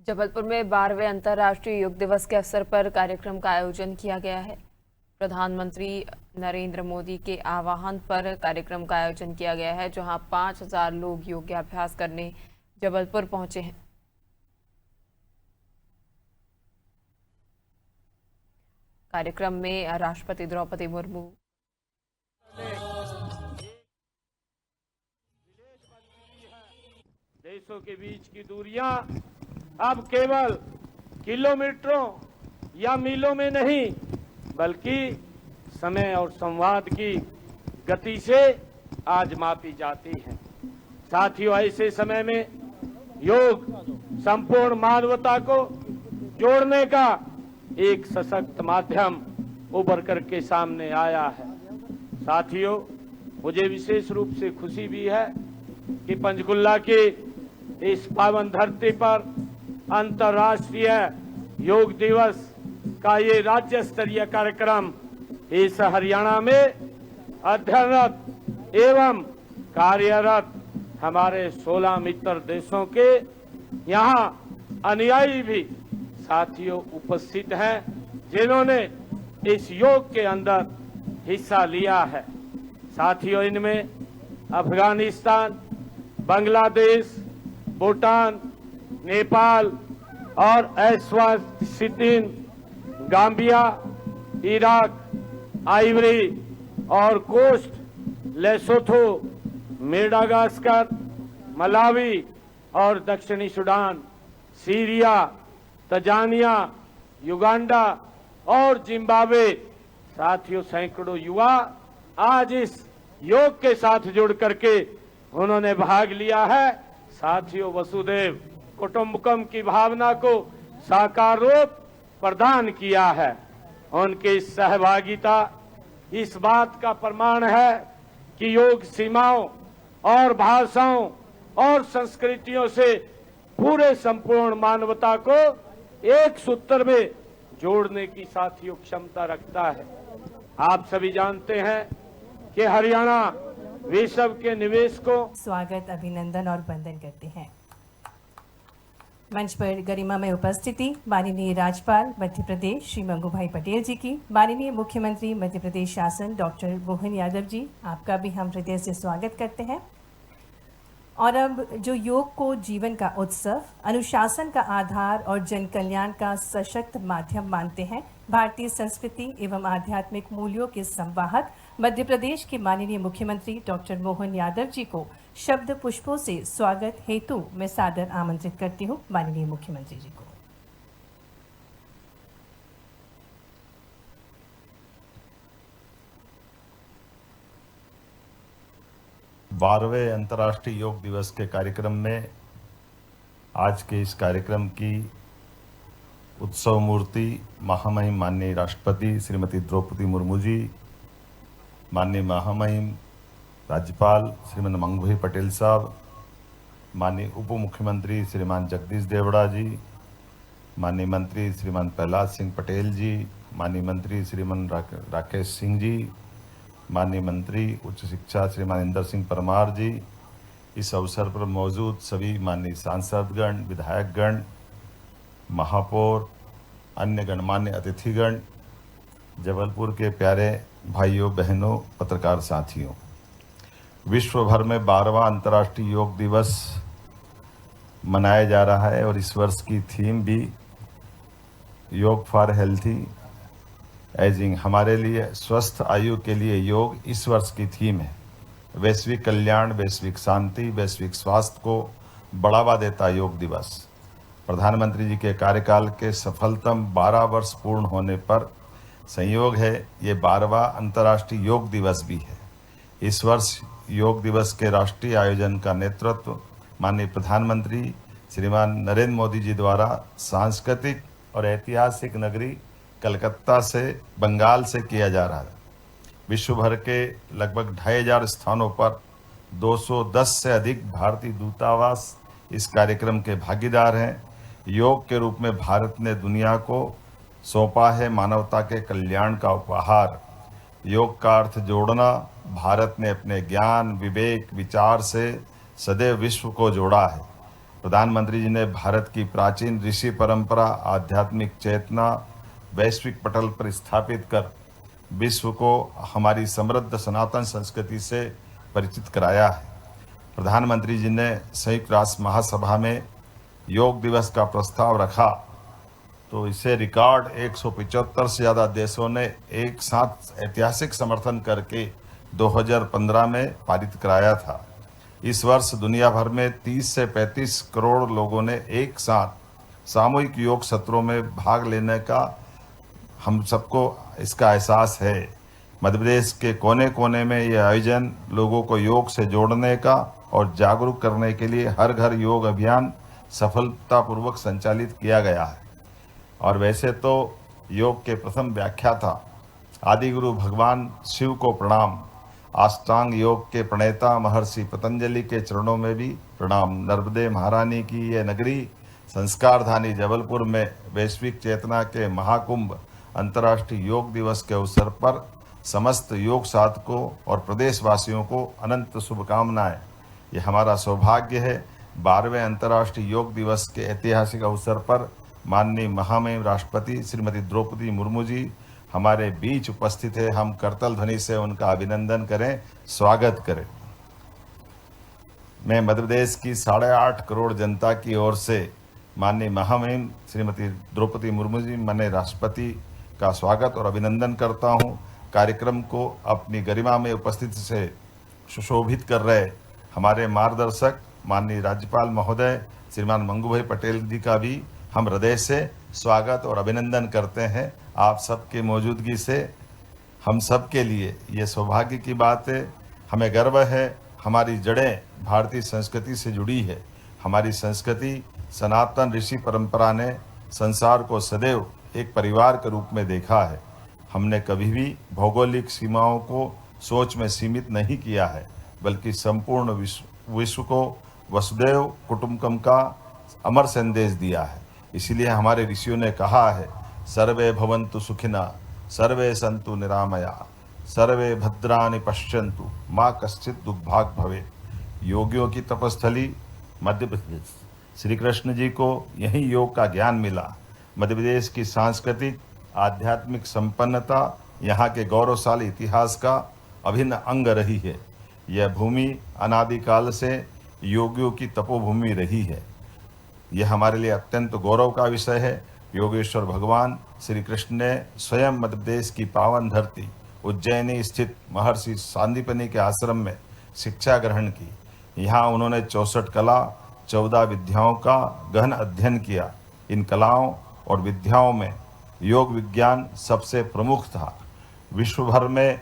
जबलपुर में 12वें अंतर्राष्ट्रीय योग दिवस के अवसर पर कार्यक्रम का आयोजन किया गया है। प्रधानमंत्री नरेंद्र मोदी के आह्वान पर कार्यक्रम का आयोजन किया गया है, जहां 5000 लोग योगाभ्यास करने जबलपुर पहुंचे हैं। कार्यक्रम में राष्ट्रपति द्रौपदी मुर्मू, देशों के बीच की दूरियां अब केवल किलोमीटरों या मीलों में नहीं, बल्कि समय और संवाद की गति से आज मापी जाती है। साथियों, ऐसे समय में योग संपूर्ण मानवता को जोड़ने का एक सशक्त माध्यम उभर करके सामने आया है। साथियों, मुझे विशेष रूप से खुशी भी है कि पंचकुला की इस पावन धरती पर अंतर्राष्ट्रीय योग दिवस का ये राज्य स्तरीय कार्यक्रम इस हरियाणा में अध्ययनरत एवं कार्यरत हमारे 16 मित्र देशों के यहाँ अनुयायी भी साथियों उपस्थित हैं, जिन्होंने इस योग के अंदर हिस्सा लिया है। साथियों, इनमें अफगानिस्तान, बांग्लादेश, भूटान, नेपाल और एस्वाटिन, गाम्बिया, इराक, आइवरी और कोस्ट, लेसोथो, मेडागास्कर, मलावी और दक्षिणी सूडान, सीरिया, तंजानिया, युगांडा और जिम्बाब्वे। साथियों, सैकड़ों युवा आज इस योग के साथ जुड़ करके उन्होंने भाग लिया है। साथियों, वसुदेव कुटुंबकम की भावना को साकार रूप प्रदान किया है। उनकी सहभागिता इस बात का प्रमाण है कि योग सीमाओं और भाषाओं और संस्कृतियों से पूरे संपूर्ण मानवता को एक सूत्र में जोड़ने की साथियों क्षमता रखता है। आप सभी जानते हैं कि हरियाणा विश्व के निवेश को स्वागत, अभिनंदन और वंदन करते हैं। मंच पर गरिमा में उपस्थिति माननीय राज्यपाल मध्य प्रदेश श्री मंगूभाई पटेल जी की, माननीय मुख्यमंत्री मध्य प्रदेश शासन डॉक्टर मोहन यादव जी, आपका भी हम हृदय से स्वागत करते हैं। और अब जो योग को जीवन का उत्सव, अनुशासन का आधार और जन कल्याण का सशक्त माध्यम मानते हैं, भारतीय संस्कृति एवं आध्यात्मिक मूल्यों के संवाहक मध्य प्रदेश के माननीय मुख्यमंत्री डॉक्टर मोहन यादव जी को शब्द पुष्पों से स्वागत हेतु मैं सादर आमंत्रित करती हूँ माननीय मुख्यमंत्री जी को। बारहवें अंतर्राष्ट्रीय योग दिवस के कार्यक्रम में आज के इस कार्यक्रम की उत्सव मूर्ति महामहिम माननीय राष्ट्रपति श्रीमती द्रौपदी मुर्मू जी, माननीय महामहिम राज्यपाल श्रीमान मंगूभाई पटेल साहब, माननीय उप मुख्यमंत्री श्रीमान जगदीश देवड़ा जी, माननीय मंत्री श्रीमान प्रहलाद सिंह पटेल जी, माननीय मंत्री श्रीमान राकेश सिंह जी, माननीय मंत्री उच्च शिक्षा श्रीमान इंदर सिंह परमार जी, इस अवसर पर मौजूद सभी माननीय सांसदगण, विधायकगण, महापौर, अन्य गणमान्य अतिथिगण, जबलपुर के प्यारे भाइयों बहनों, पत्रकार साथियों, विश्व भर में 12वां अंतर्राष्ट्रीय योग दिवस मनाया जा रहा है और इस वर्ष की थीम भी योग फॉर हेल्थी एजिंग, हमारे लिए स्वस्थ आयु के लिए योग इस वर्ष की थीम है। वैश्विक कल्याण, वैश्विक शांति, वैश्विक स्वास्थ्य को बढ़ावा देता योग दिवस प्रधानमंत्री जी के कार्यकाल के सफलतम 12 वर्ष पूर्ण होने पर संयोग है ये 12वां अंतर्राष्ट्रीय योग दिवस भी है। इस वर्ष योग दिवस के राष्ट्रीय आयोजन का नेतृत्व माननीय प्रधानमंत्री श्रीमान नरेंद्र मोदी जी द्वारा सांस्कृतिक और ऐतिहासिक नगरी कलकत्ता से बंगाल से किया जा रहा है। विश्व भर के लगभग 2500 स्थानों पर 210 से अधिक भारतीय दूतावास इस कार्यक्रम के भागीदार हैं। योग के रूप में भारत ने दुनिया को सौंपा है मानवता के कल्याण का उपहार। योग का अर्थ जोड़ना। भारत ने अपने ज्ञान, विवेक, विचार से सदैव विश्व को जोड़ा है। प्रधानमंत्री जी ने भारत की प्राचीन ऋषि परंपरा, आध्यात्मिक चेतना वैश्विक पटल पर स्थापित कर विश्व को हमारी समृद्ध सनातन संस्कृति से परिचित कराया है। प्रधानमंत्री जी ने संयुक्त राष्ट्र महासभा में योग दिवस का प्रस्ताव रखा तो इसे रिकॉर्ड 175 से ज़्यादा देशों ने एक साथ ऐतिहासिक समर्थन करके 2015 में पारित कराया था। इस वर्ष दुनिया भर में 30 से 35 करोड़ लोगों ने एक साथ सामूहिक योग सत्रों में भाग लेने का हम सबको इसका एहसास है। मध्य प्रदेश के कोने कोने में ये आयोजन लोगों को योग से जोड़ने का और जागरूक करने के लिए हर घर योग अभियान सफलतापूर्वक संचालित किया गया है। और वैसे तो योग के प्रथम व्याख्याता आदि गुरु भगवान शिव को प्रणाम, अष्टांग योग के प्रणेता महर्षि पतंजलि के चरणों में भी प्रणाम। नर्मदे महारानी की ये नगरी, संस्कारधानी जबलपुर में वैश्विक चेतना के महाकुंभ अंतर्राष्ट्रीय योग दिवस के अवसर पर समस्त योग साधकों और प्रदेशवासियों को अनंत शुभकामनाएं। ये हमारा सौभाग्य है 12वें अंतर्राष्ट्रीय योग दिवस के ऐतिहासिक अवसर पर माननीय महामहिम राष्ट्रपति श्रीमती द्रौपदी मुर्मू जी हमारे बीच उपस्थित है। हम करतल ध्वनि से उनका अभिनंदन करें, स्वागत करें। मैं मध्य प्रदेश की 8.5 करोड़ जनता की ओर से माननीय महामहिम श्रीमती द्रौपदी मुर्मू जी माननीय राष्ट्रपति का स्वागत और अभिनंदन करता हूं। कार्यक्रम को अपनी गरिमा में उपस्थिति से सुशोभित कर रहे हमारे मार्गदर्शक माननीय राज्यपाल महोदय श्रीमान मंगू भाई पटेल जी का भी हम हृदय से स्वागत और अभिनंदन करते हैं। आप सबके मौजूदगी से हम सब के लिए ये सौभाग्य की बात है। हमें गर्व है, हमारी जड़ें भारतीय संस्कृति से जुड़ी है। हमारी संस्कृति सनातन ऋषि परंपरा ने संसार को सदैव एक परिवार के रूप में देखा है। हमने कभी भी भौगोलिक सीमाओं को सोच में सीमित नहीं किया है, बल्कि संपूर्ण विश्व को वसुदैव कुटुंबकम का अमर संदेश दिया है। इसीलिए हमारे ऋषियों ने कहा है, सर्वे भवन्तु सुखिना, सर्वे सन्तु निरामया, सर्वे भद्राणि पश्यन्तु, माँ कश्चित् दुर्भाग् भवेत्। योगियों की तपस्थली मध्य प्रदेश, श्री कृष्ण जी को यही योग का ज्ञान मिला। मध्य प्रदेश की सांस्कृतिक आध्यात्मिक संपन्नता यहाँ के गौरवशाली इतिहास का अभिन्न अंग रही है। यह भूमि अनादिकाल से योगियों की तपोभूमि रही है। यह हमारे लिए अत्यंत गौरव का विषय है। योगेश्वर भगवान श्री कृष्ण ने स्वयं मध्य प्रदेश की पावन धरती उज्जैनी स्थित महर्षि सांदीपनि के आश्रम में शिक्षा ग्रहण की। यहाँ उन्होंने 64 कला 14 विद्याओं का गहन अध्ययन किया। इन कलाओं और विद्याओं में योग विज्ञान सबसे प्रमुख था। विश्व भर में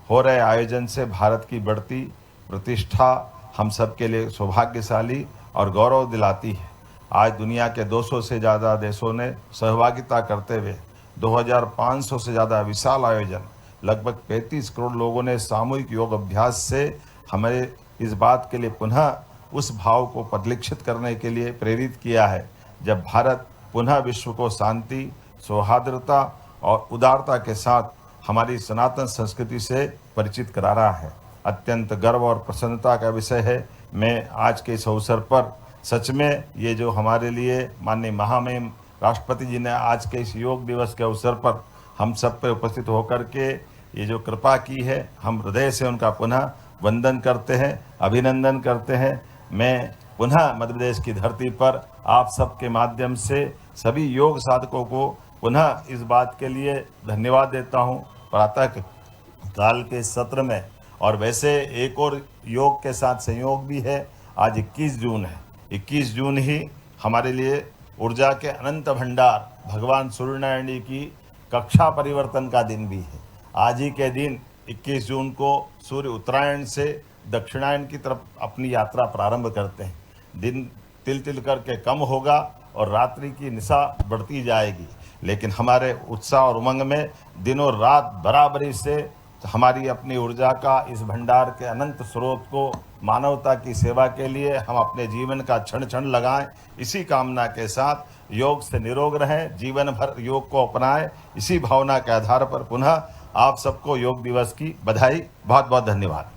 हो रहे आयोजन से भारत की बढ़ती प्रतिष्ठा हम सब के लिए सौभाग्यशाली और गौरव दिलाती है। आज दुनिया के 200 से ज़्यादा देशों ने सहभागिता करते हुए 2500 से ज़्यादा विशाल आयोजन, लगभग 35 करोड़ लोगों ने सामूहिक योग अभ्यास से हमें इस बात के लिए पुनः उस भाव को परिलक्षित करने के लिए प्रेरित किया है, जब भारत पुनः विश्व को शांति, सौहार्दता और उदारता के साथ हमारी सनातन संस्कृति से परिचित करा रहा है। अत्यंत गर्व और प्रसन्नता का विषय है। मैं आज के इस अवसर पर सच में ये जो हमारे लिए माननीय महामहिम राष्ट्रपति जी ने आज के इस योग दिवस के अवसर पर हम सब पर उपस्थित होकर के ये जो कृपा की है, हम हृदय से उनका पुनः वंदन करते हैं, अभिनंदन करते हैं। मैं पुनः मध्य प्रदेश की धरती पर आप सबके माध्यम से सभी योग साधकों को पुनः इस बात के लिए धन्यवाद देता हूँ प्रातः काल के सत्र में। और वैसे एक और योग के साथ संयोग भी है। आज 21 जून है। 21 जून ही हमारे लिए ऊर्जा के अनंत भंडार भगवान सूर्यनारायण जी की कक्षा परिवर्तन का दिन भी है। आज ही के दिन 21 जून को सूर्य उत्तरायण से दक्षिणायन की तरफ अपनी यात्रा प्रारंभ करते हैं। दिन तिल तिल करके कम होगा और रात्रि की निशा बढ़ती जाएगी, लेकिन हमारे उत्साह और उमंग में दिनों रात बराबरी से हमारी अपनी ऊर्जा का इस भंडार के अनंत स्रोत को मानवता की सेवा के लिए हम अपने जीवन का क्षण क्षण लगाएं। इसी कामना के साथ योग से निरोग रहें, जीवन भर योग को अपनाएं। इसी भावना के आधार पर पुनः आप सबको योग दिवस की बधाई। बहुत बहुत धन्यवाद।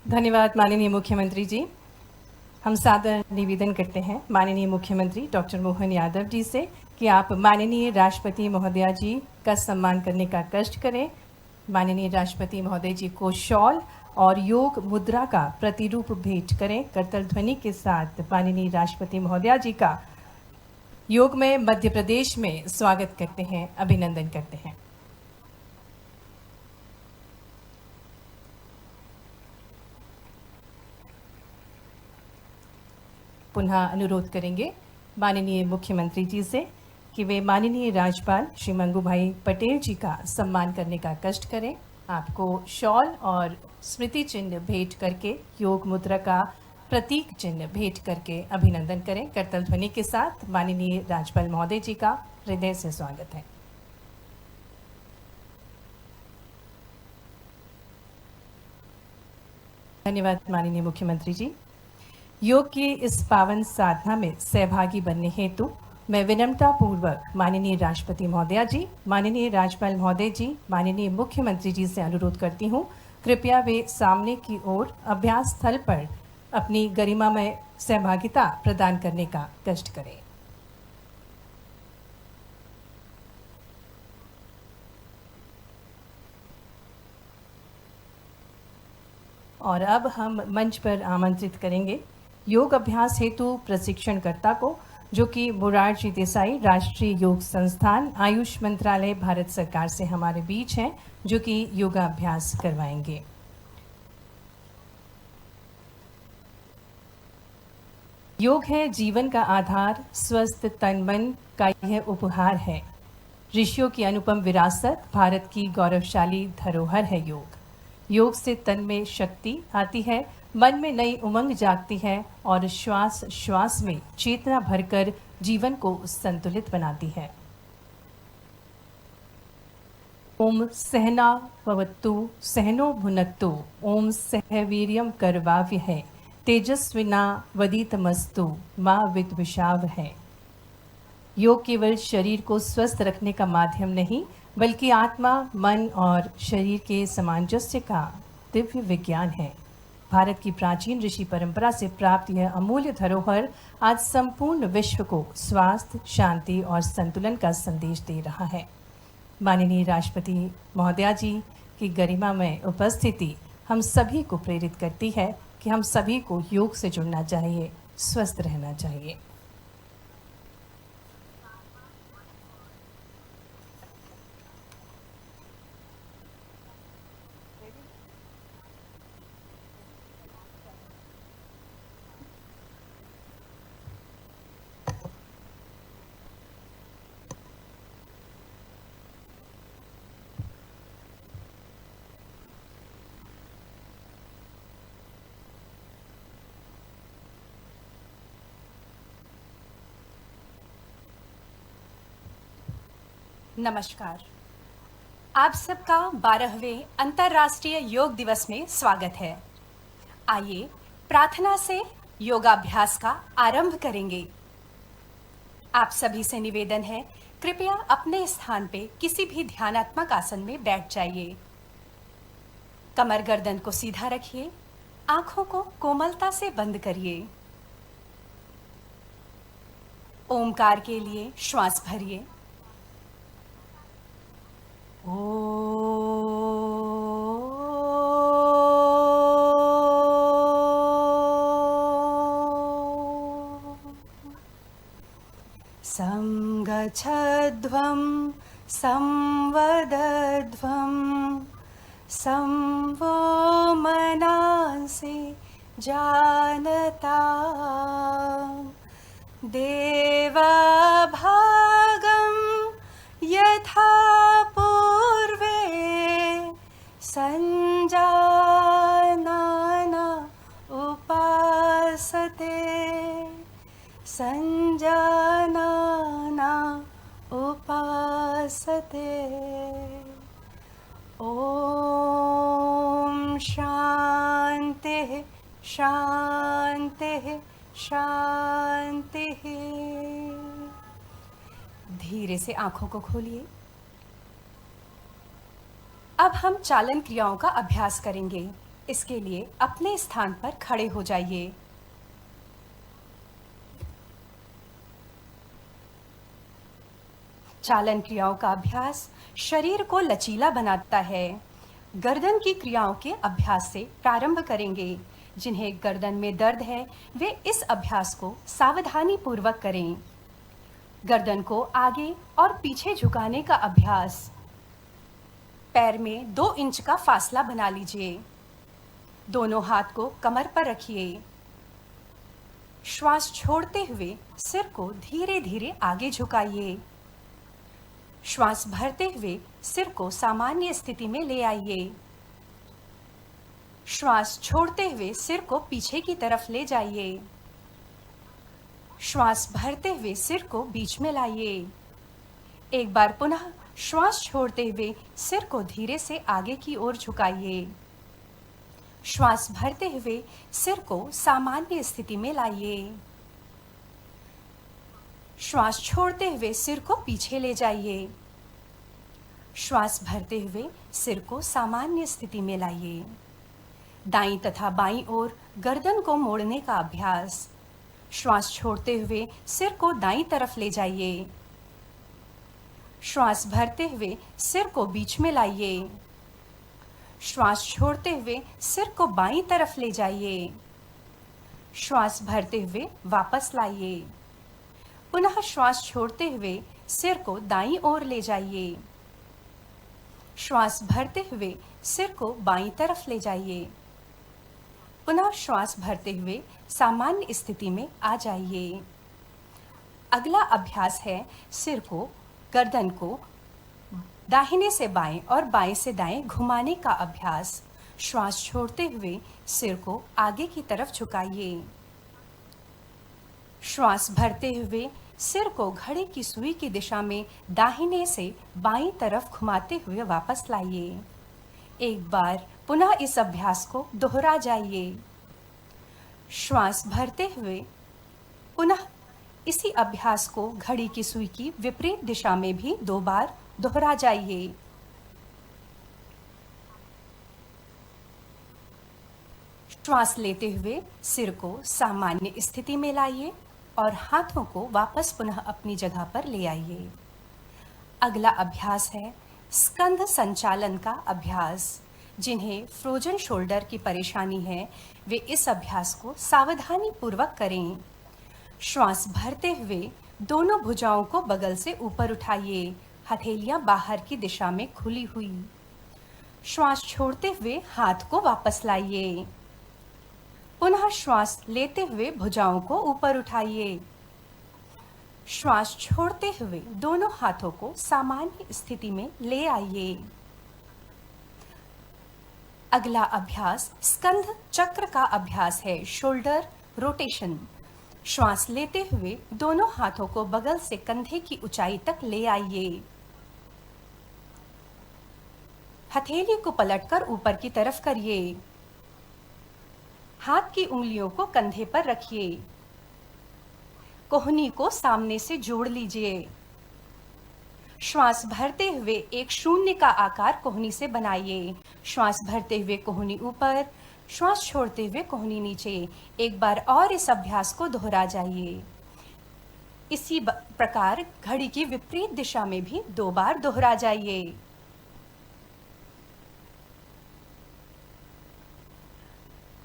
धन्यवाद माननीय मुख्यमंत्री जी। हम सादर निवेदन करते हैं माननीय मुख्यमंत्री डॉक्टर मोहन यादव जी से कि आप माननीय राष्ट्रपति महोदया जी का सम्मान करने का कष्ट करें। माननीय राष्ट्रपति महोदय जी को शॉल और योग मुद्रा का प्रतिरूप भेंट करें। करतल ध्वनि के साथ माननीय राष्ट्रपति महोदया जी का योग में मध्य प्रदेश में स्वागत करते हैं, अभिनंदन करते हैं। पुनः अनुरोध करेंगे माननीय मुख्यमंत्री जी से कि वे माननीय राज्यपाल श्री मंगू भाई पटेल जी का सम्मान करने का कष्ट करें। आपको शॉल और स्मृति चिन्ह भेंट करके योग मुद्रा का प्रतीक चिन्ह भेंट करके अभिनंदन करें। करतल ध्वनि के साथ माननीय राज्यपाल महोदय जी का हृदय से स्वागत है। धन्यवाद माननीय मुख्यमंत्री जी। योग की इस पावन साधना में सहभागी बनने हेतु मैं विनम्रता पूर्वक माननीय राष्ट्रपति महोदया जी, माननीय राज्यपाल महोदय जी, माननीय मुख्यमंत्री जी से अनुरोध करती हूँ, कृपया वे सामने की ओर अभ्यास स्थल पर अपनी गरिमामय सहभागिता प्रदान करने का कष्ट करें। और अब हम मंच पर आमंत्रित करेंगे योग अभ्यास हेतु प्रशिक्षणकर्ता को, जो कि मोरारजी देसाई राष्ट्रीय योग संस्थान आयुष मंत्रालय भारत सरकार से हमारे बीच हैं, जो कि योगाभ्यास करवाएंगे। योग है जीवन का आधार, स्वस्थ तन मन का यह उपहार है। ऋषियों की अनुपम विरासत, भारत की गौरवशाली धरोहर है योग। योग से तन में शक्ति आती है, मन में नई उमंग जागती है और श्वास श्वास में चेतना भरकर जीवन को संतुलित बनाती है। ओम सहना भवतु सहनो भुनक्तु, ओम सहवीर्यम करवाव्य है, तेजस्विना वदितमस्तु मां विद्विषाव है। योग केवल शरीर को स्वस्थ रखने का माध्यम नहीं, बल्कि आत्मा, मन और शरीर के सामंजस्य का दिव्य विज्ञान है। भारत की प्राचीन ऋषि परंपरा से प्राप्त यह अमूल्य धरोहर आज संपूर्ण विश्व को स्वास्थ्य, शांति और संतुलन का संदेश दे रहा है। माननीय राष्ट्रपति महोदया जी की गरिमा में उपस्थिति हम सभी को प्रेरित करती है कि हम सभी को योग से जुड़ना चाहिए, स्वस्थ रहना चाहिए। नमस्कार। आप सबका 12वें अंतर्राष्ट्रीय योग दिवस में स्वागत है। आइए प्रार्थना से योगाभ्यास का आरंभ करेंगे। आप सभी से निवेदन है, कृपया अपने स्थान पे किसी भी ध्यानात्मक आसन में बैठ जाइए। कमर गर्दन को सीधा रखिए, आंखों को कोमलता से बंद करिए। ओमकार के लिए श्वास भरिए। संगच्छध्वं संवदध्वं संवो मनांसि जानता देवभागं यथा पूर्वे संजानाना उपासते संजानाना उपासते। ओम शांतिः शांतिः शांतिः। धीरे से आंखों को खोलिए। अब हम चालन क्रियाओं का अभ्यास करेंगे। इसके लिए अपने स्थान पर खड़े हो जाइए। चालन क्रियाओं का अभ्यास शरीर को लचीला बनाता है। गर्दन की क्रियाओं के अभ्यास से प्रारंभ करेंगे। जिन्हें गर्दन में दर्द है वे इस अभ्यास को सावधानी पूर्वक करें। गर्दन को आगे और पीछे झुकाने का अभ्यास। पैर में 2 इंच का फासला बना लीजिए। दोनों हाथ को कमर पर रखिए। श्वास छोड़ते हुए सिर को धीरे धीरे आगे झुकाइए। श्वास भरते हुए सिर को सामान्य स्थिति में ले आइए। श्वास छोड़ते हुए सिर को पीछे की तरफ ले जाइए। श्वास भरते हुए सिर को बीच में लाइए। एक बार पुनः श्वास छोड़ते हुए सिर को धीरे से आगे की ओर झुकाइए। श्वास भरते हुए सिर को सामान्य स्थिति में लाइए। श्वास छोड़ते हुए सिर को पीछे ले जाइए। श्वास भरते हुए सिर को सामान्य स्थिति में लाइए। दाईं तथा बाईं ओर गर्दन को मोड़ने का अभ्यास। श्वास छोड़ते हुए सिर को दाईं तरफ ले जाइए। श्वास भरते हुए सिर को बीच में लाइए। श्वास छोड़ते हुए सिर को बाईं तरफ ले जाइए। श्वास भरते हुए वापस लाइए। पुनः श्वास छोड़ते हुए सिर को दाईं ओर ले जाइए। श्वास भरते हुए सिर को बाईं तरफ ले जाइए। पुनः श्वास भरते हुए सामान्य स्थिति में आ जाइए। अगला अभ्यास है सिर को, गर्दन को दाहिने से बाएं और बाएं से दाएं घुमाने का अभ्यास। श्वास छोड़ते हुए सिर को आगे की तरफ झुकाइए। श्वास भरते हुए सिर को घड़ी की सुई की दिशा में दाहिने से बाईं तरफ घुमाते हुए वापस लाइए। एक बार पुनः इस अभ्यास को दोहरा जाइए। श्वास भरते हुए पुनः इसी अभ्यास को घड़ी की सुई की विपरीत दिशा में भी 2 बार दोहरा जाइए। श्वास लेते हुए सिर को सामान्य स्थिति में लाइए और हाथों को वापस पुनः अपनी जगह पर ले आइए। अगला अभ्यास है स्कंध संचालन का अभ्यास। जिन्हें फ्रोजन शोल्डर की परेशानी है वे इस अभ्यास को सावधानी पूर्वक करें। श्वास भरते हुए दोनों भुजाओं को बगल से ऊपर उठाइए, हथेलियां बाहर की दिशा में खुली हुई। श्वास छोड़ते हुए हाथ को वापस लाइए। पुनः श्वास लेते हुए भुजाओं को ऊपर उठाइए। श्वास छोड़ते हुए दोनों हाथों को सामान्य स्थिति में ले आइए। अगला अभ्यास स्कंध चक्र का अभ्यास है, शोल्डर रोटेशन। श्वास लेते हुए दोनों हाथों को बगल से कंधे की ऊंचाई तक ले आइए। हथेली को पलटकर ऊपर की तरफ करिए। हाथ की उंगलियों को कंधे पर रखिए। कोहनी को सामने से जोड़ लीजिए। श्वास भरते हुए एक शून्य का आकार कोहनी से बनाइए। श्वास भरते हुए कोहनी ऊपर, श्वास छोड़ते हुए कोहनी नीचे। एक बार और इस अभ्यास को दोहरा जाइए। इसी प्रकार घड़ी की विपरीत दिशा में भी 2 बार दोहरा जाइए।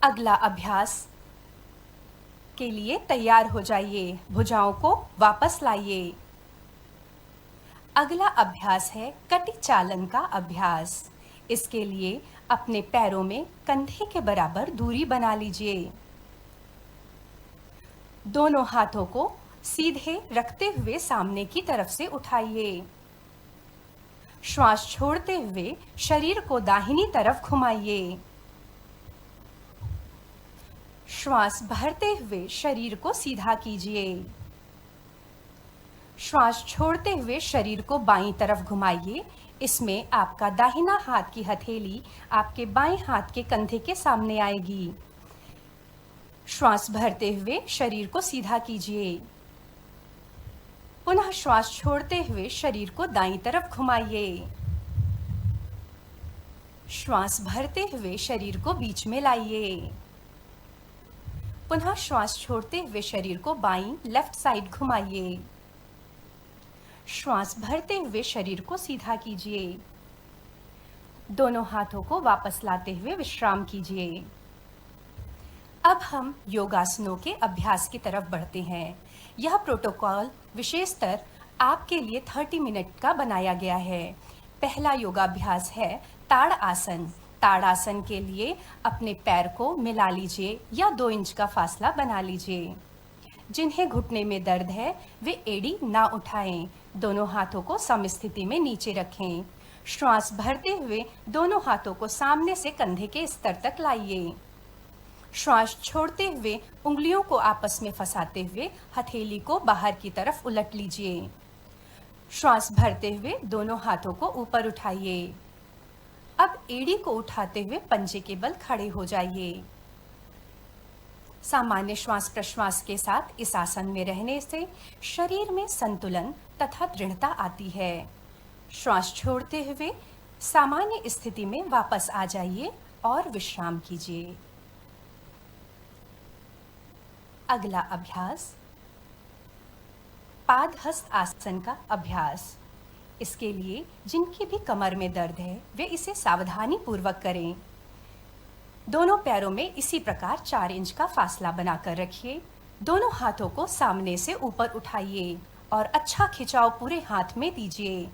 अगला अभ्यास के लिए तैयार हो जाइए। भुजाओं को वापस लाइए। अगला अभ्यास है कटी चालन का अभ्यास। इसके लिए अपने पैरों में कंधे के बराबर दूरी बना लीजिए। दोनों हाथों को सीधे रखते हुए सामने की तरफ से उठाइए। श्वास छोड़ते हुए शरीर को दाहिनी तरफ घुमाइए। श्वास भरते हुए शरीर को सीधा कीजिए। श्वास छोड़ते हुए शरीर को बाईं तरफ घुमाइए। इसमें आपका दाहिना हाथ की हथेली आपके बाएं हाथ के कंधे के सामने आएगी। श्वास भरते हुए शरीर को सीधा कीजिए। पुनः श्वास छोड़ते हुए शरीर को दाईं तरफ घुमाइए। श्वास भरते हुए शरीर को बीच में लाइए। पुनः श्वास छोड़ते हुए शरीर को बाईं लेफ्ट साइड घुमाइए। श्वास भरते हुए शरीर को सीधा कीजिए। दोनों हाथों को वापस लाते हुए विश्राम कीजिए। अब हम योगासनों के अभ्यास की तरफ बढ़ते हैं। यह प्रोटोकॉल विशेषतर आपके लिए 30 मिनट का बनाया गया है। पहला योगाभ्यास है ताड़ आसन। ताड़ आसन के लिए अपने पैर को मिला लीजिए या 2 इंच का फासला बना लीजिए। जिन्हें घुटने में दर्द है वे एड़ी ना उठाएं। दोनों हाथों को समस्थिति में नीचे रखें। श्वास भरते हुए दोनों हाथों को सामने से कंधे के स्तर तक लाइए। श्वास छोड़ते हुए उंगलियों को आपस में फंसाते हुए हथेली को बाहर की तरफ उलट लीजिए। श्वास भरते हुए दोनों हाथों को ऊपर उठाइए। अब एड़ी को उठाते हुए पंजे के बल खड़े हो जाइए। सामान्य श्वास प्रश्वास के साथ इस आसन में रहने से शरीर में संतुलन तथा दृढ़ता आती है। श्वास छोड़ते हुए सामान्य स्थिति में वापस आ जाइए और विश्राम कीजिए। अगला अभ्यास पादहस्त आसन का अभ्यास। इसके लिए जिनकी भी कमर में दर्द है वे इसे सावधानी पूर्वक करें। दोनों पैरों में इसी प्रकार 4 इंच का फासला बनाकर रखिए। दोनों हाथों को सामने से ऊपर उठाइए और अच्छा खिंचाव पूरे हाथ में दीजिए।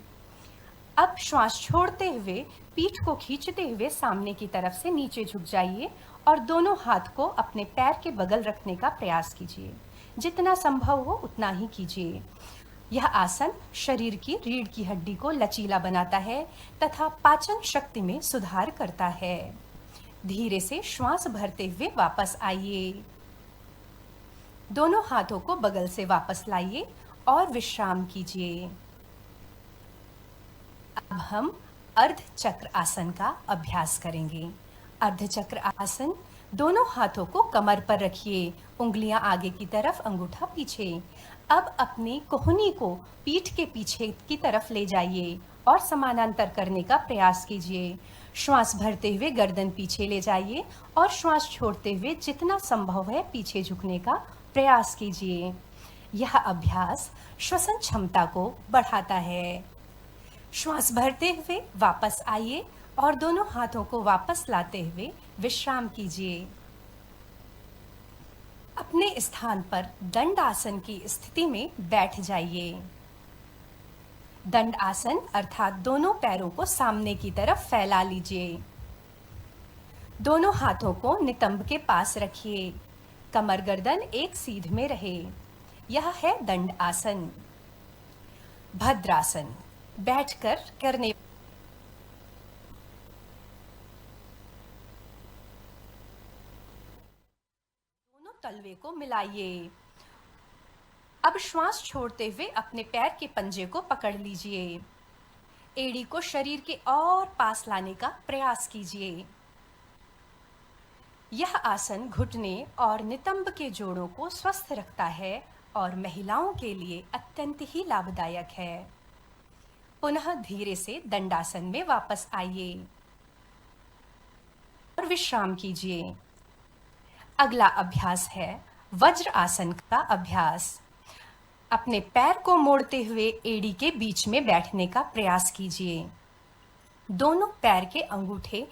अब श्वास छोड़ते हुए पीठ को खींचते हुए सामने की तरफ से नीचे झुक जाइए और दोनों हाथ को अपने पैर के बगल रखने का प्रयास कीजिए। जितना संभव हो उतना ही कीजिए। यह आसन शरीर की रीढ़ की हड्डी को लचीला बनाता है तथा पाचन शक्ति में सुधार करता है। धीरे से श्वास भरते हुए वापस आइए। दोनों हाथों को बगल से वापस लाइए और विश्राम कीजिए। अब हम अर्ध चक्र आसन का अभ्यास करेंगे। अर्ध चक्र आसन, दोनों हाथों को कमर पर रखिए, उंगलियां आगे की तरफ, अंगूठा पीछे। अब अपनी कोहनी को पीठ के पीछे की तरफ ले जाइए और समानांतर करने का प्रयास कीजिए। श्वास भरते हुए गर्दन पीछे ले जाइए और श्वास छोड़ते हुए जितना संभव है पीछे झुकने का प्रयास कीजिए। यह अभ्यास श्वसन क्षमता को बढ़ाता है। श्वास भरते हुए वापस आइए और दोनों हाथों को वापस लाते हुए विश्राम कीजिए। अपने स्थान पर दंड आसन की स्थिति में बैठ जाइए। दंड आसन अर्थात दोनों पैरों को सामने की तरफ फैला लीजिए। दोनों हाथों को नितंब के पास रखिए। कमर गर्दन एक सीध में रहे। यह है दंड आसन। भद्रासन, बैठकर करने दोनों तलवे को मिलाइए। अब श्वास छोड़ते हुए अपने पैर के पंजे को पकड़ लीजिए। एड़ी को शरीर के और पास लाने का प्रयास कीजिए। यह आसन घुटने और नितंब के जोड़ों को स्वस्थ रखता है और महिलाओं के लिए अत्यंत ही लाभदायक है। पुनः धीरे से दंडासन में वापस आइए और विश्राम कीजिए। अगला अभ्यास है वज्र आसन का अभ्यास। अपने पैर को मोड़ते हुए एड़ी के बीच में बैठने का प्रयास कीजिए। दोनों पैर के अंगूठे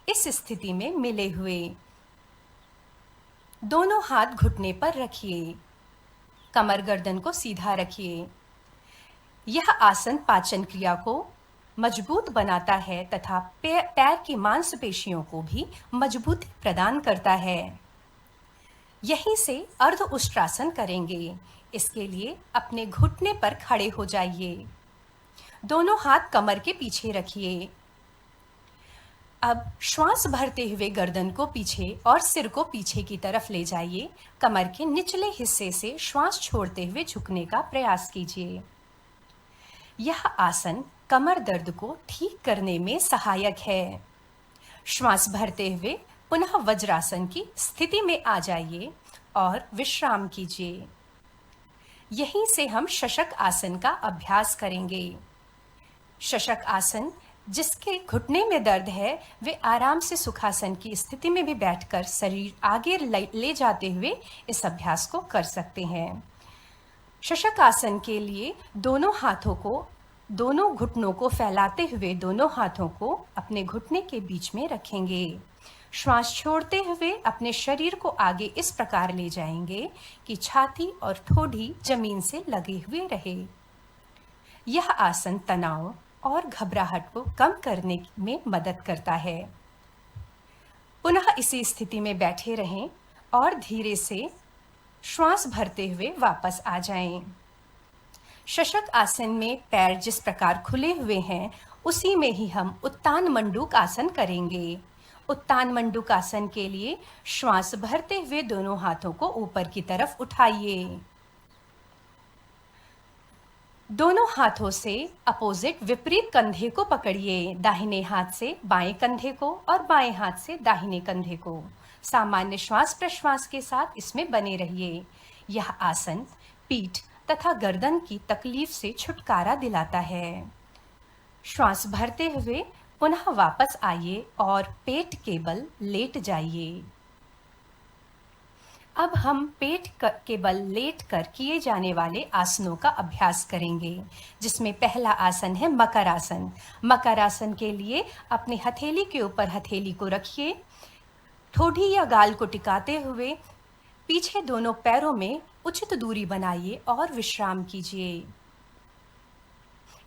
इस स्थिति में मिले हुए। दोनों हाथ घुटने पर रखिए। कमर गर्दन को सीधा रखिए। यह आसन पाचन क्रिया को मजबूत बनाता है तथा पैर की मांसपेशियों को भी मजबूती प्रदान करता है। यहीं से अर्ध उष्ट्रासन करेंगे। इसके लिए अपने घुटने पर खड़े हो जाइए। दोनों हाथ कमर के पीछे रखिए। अब श्वास भरते हुए गर्दन को पीछे और सिर को पीछे की तरफ ले जाइए। कमर के निचले हिस्से से श्वास छोड़ते हुए झुकने का प्रयास कीजिए। यह आसन कमर दर्द को ठीक करने में सहायक है। श्वास भरते हुए पुनः वज्रासन की स्थिति में आ जाइए और विश्राम कीजिए। यहीं से हम शशक आसन का अभ्यास करेंगे। शशक आसन जिसके घुटने में दर्द है वे आराम से सुखासन की स्थिति में भी बैठकर शरीर आगे ले जाते हुए इस अभ्यास को कर सकते हैं। शशक आसन के लिए दोनों घुटनों को फैलाते हुए दोनों हाथों को अपने घुटने के बीच में रखेंगे। श्वास छोड़ते हुए अपने शरीर को आगे इस प्रकार ले जाएंगे कि छाती और ठोड़ी जमीन से लगे हुए रहे। यह आसन तनाव और घबराहट को कम करने में मदद करता है। पुनः इसी स्थिति में बैठे रहें और धीरे से श्वास भरते हुए वापस आ जाएं। शशक आसन में पैर जिस प्रकार खुले हुए हैं उसी में ही हम उत्तान मंडूक आसन करेंगे। उत्तान मंडूक आसन के लिए श्वास भरते हुए दोनों हाथों को ऊपर की तरफ उठाइए। दोनों हाथों से अपोजिट विपरीत कंधे को पकड़िए, दाहिने हाथ से बाएं कंधे को और बाएं हाथ से दाहिने कंधे को। सामान्य श्वास प्रश्वास के साथ इसमें बने रहिए। यह आसन पीठ तथा गर्दन की तकलीफ से छुटकारा दिलाता है। श्वास भरते हुए पुनः वापस आइए और पेट के बल लेट जाइए। अब हम पेट के बल लेट कर किए जाने वाले आसनों का अभ्यास करेंगे, जिसमें पहला आसन है मकर आसन। मकर आसन के लिए अपनी हथेली के ऊपर हथेली को रखिए, ठोड़ी या गाल को टिकाते हुए पीछे दोनों पैरों में उचित दूरी बनाइए और विश्राम कीजिए।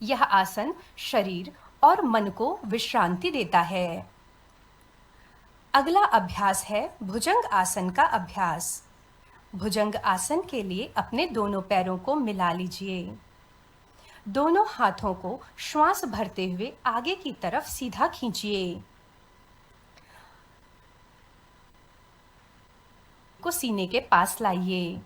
यह आसन शरीर और मन को विश्रांति देता है। अगला अभ्यास है भुजंग आसन का अभ्यास। भुजंग आसन के लिए अपने दोनों पैरों को मिला लीजिए। दोनों हाथों को श्वास भरते हुए आगे की तरफ सीधा खींचिए। को सीने के पास लाइए।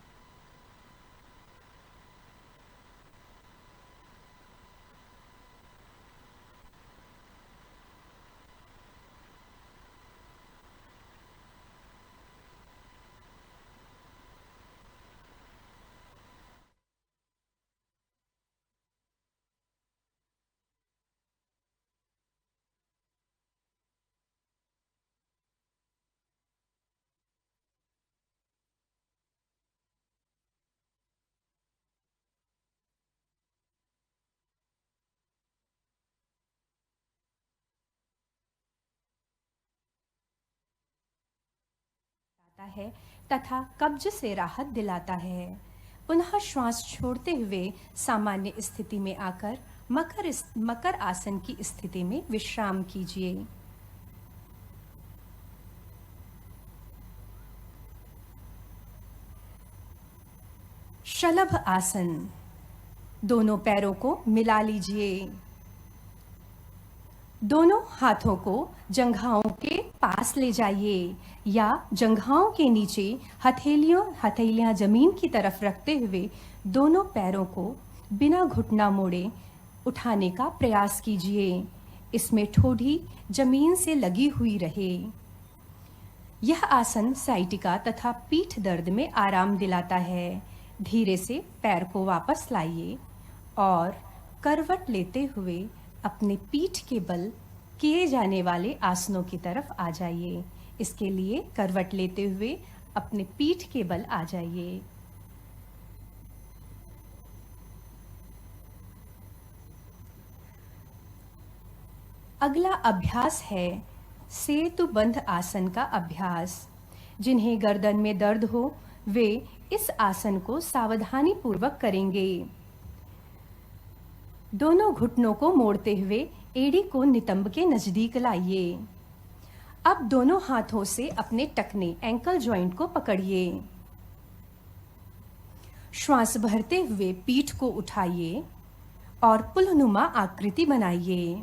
है तथा कब्ज से राहत दिलाता है। पुनः श्वास छोड़ते हुए सामान्य स्थिति में आकर मकर आसन की स्थिति में विश्राम कीजिए। शलभ आसन। दोनों पैरों को मिला लीजिए। दोनों हाथों को जंघाओं के पास ले जाइए या जंघाओं के नीचे हथेलियां जमीन की तरफ रखते हुए दोनों पैरों को बिना घुटना मोड़े उठाने का प्रयास कीजिए। इसमें ठोड़ी जमीन से लगी हुई रहे। यह आसन साइटिका तथा पीठ दर्द में आराम दिलाता है। धीरे से पैर को वापस लाइए और करवट लेते हुए अपने पीठ के बल किए जाने वाले आसनों की तरफ आ जाइए। इसके लिए करवट लेते हुए अपने पीठ के बल आ जाइए। अगला अभ्यास है सेतुबंध आसन का अभ्यास। जिन्हें गर्दन में दर्द हो वे इस आसन को सावधानी पूर्वक करेंगे। दोनों घुटनों को मोड़ते हुए एड़ी को नितंब के नजदीक लाइए। अब दोनों हाथों से अपने टखने एंकल जॉइंट को पकड़िए। श्वास भरते हुए पीठ को उठाइए और पुलनुमा आकृति बनाइए।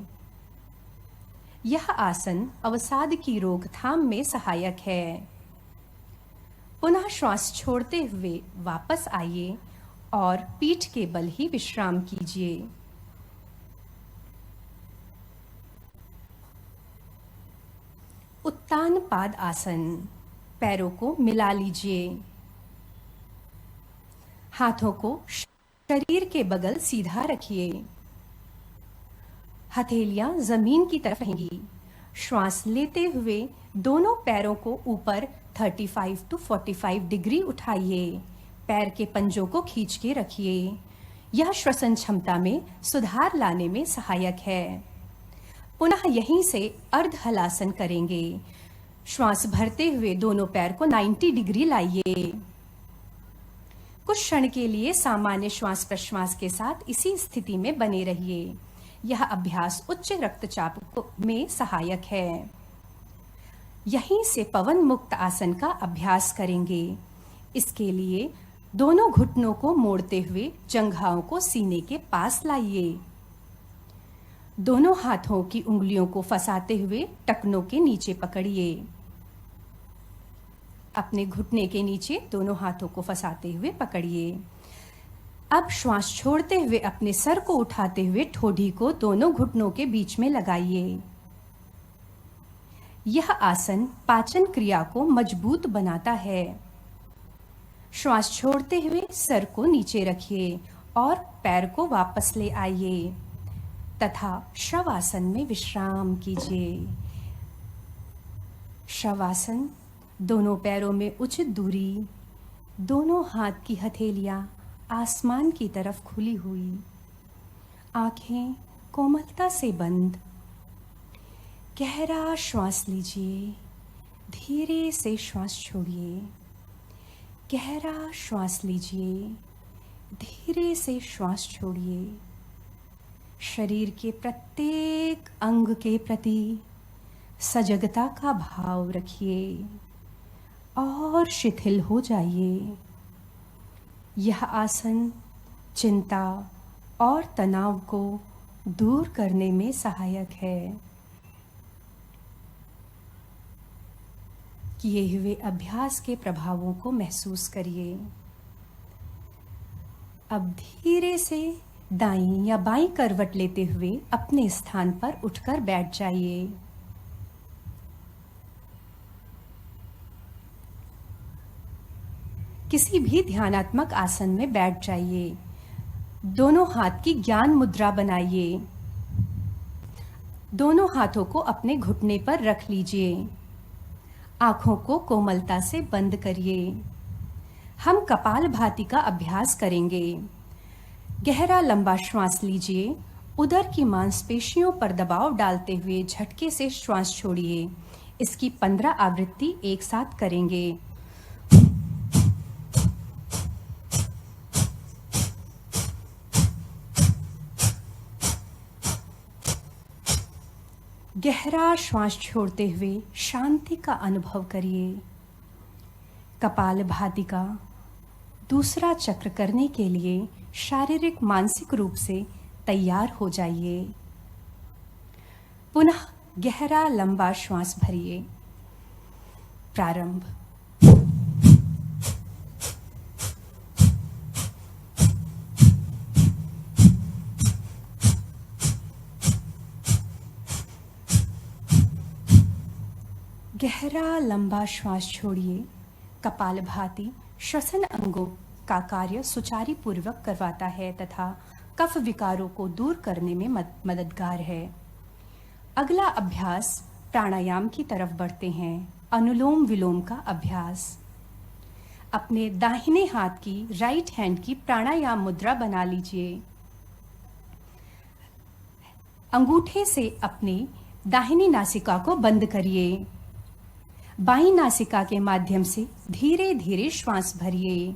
यह आसन अवसाद की रोकथाम में सहायक है। पुनः श्वास छोड़ते हुए वापस आइए और पीठ के बल ही विश्राम कीजिए। उत्तान पाद आसन। पैरों को मिला लीजिए। हाथों को शरीर के बगल सीधा रखिए। हथेलियां जमीन की तरफ रहेंगी। श्वास लेते हुए दोनों पैरों को ऊपर 35 to 45 डिग्री उठाइए। पैर के पंजों को खींच के रखिए। यह श्वसन क्षमता में सुधार लाने में सहायक है। पुनः यहीं से अर्ध हलासन करेंगे। श्वास भरते हुए दोनों पैर को 90 डिग्री लाइए। कुछ क्षण के लिए सामान्य श्वास प्रश्वास के साथ इसी स्थिति में बने रहिए। यह अभ्यास उच्च रक्तचाप में सहायक है। यहीं से पवन मुक्त आसन का अभ्यास करेंगे। इसके लिए दोनों घुटनों को मोड़ते हुए जंघाओं को सीने के पास लाइए। दोनों हाथों की उंगलियों को फंसाते हुए टखनों के नीचे पकड़िए। अपने घुटने के नीचे दोनों हाथों को फंसाते हुए पकड़िए। अब श्वास छोड़ते हुए अपने सर को उठाते हुए ठोड़ी को दोनों घुटनों के बीच में लगाइए। यह आसन पाचन क्रिया को मजबूत बनाता है। श्वास छोड़ते हुए सर को नीचे रखिए और पैर को वापस ले आइए तथा शवासन में विश्राम कीजिए। शवासन, दोनों पैरों में उचित दूरी, दोनों हाथ की हथेलियां आसमान की तरफ खुली हुई, आंखें कोमलता से बंद। गहरा श्वास लीजिए, धीरे से श्वास छोड़िए। गहरा श्वास लीजिए, धीरे से श्वास छोड़िए। शरीर के प्रत्येक अंग के प्रति सजगता का भाव रखिए और शिथिल हो जाइए। यह आसन चिंता और तनाव को दूर करने में सहायक है। किए हुए अभ्यास के प्रभावों को महसूस करिए। अब धीरे से दाईं या बाईं करवट लेते हुए अपने स्थान पर उठकर बैठ जाइए। किसी भी ध्यानात्मक आसन में बैठ जाइए। दोनों हाथ की ज्ञान मुद्रा बनाइए। दोनों हाथों को अपने घुटने पर रख लीजिए। आंखों को कोमलता से बंद करिए। हम कपालभाति का अभ्यास करेंगे। गहरा लंबा श्वास लीजिए। उदर की मांसपेशियों पर दबाव डालते हुए झटके से श्वास छोड़िए। इसकी 15 आवृत्ति एक साथ करेंगे। गहरा श्वास छोड़ते हुए शांति का अनुभव करिए। कपालभाति का दूसरा चक्र करने के लिए शारीरिक मानसिक रूप से तैयार हो जाइए। पुनः गहरा लंबा श्वास भरिए। प्रारंभ। गहरा लंबा श्वास छोड़िए। कपालभाति श्वसन अंगों का कार्य सुचारू पूर्वक करवाता है तथा कफ विकारों को दूर करने में मददगार है। अगला अभ्यास प्राणायाम की तरफ बढ़ते हैं। अनुलोम विलोम का अभ्यास। अपने दाहिने हाथ की राइट हैंड की प्राणायाम मुद्रा बना लीजिए। अंगूठे से अपनी दाहिनी नासिका को बंद करिए। बाईं नासिका के माध्यम से धीरे धीरे श्वास भरिए।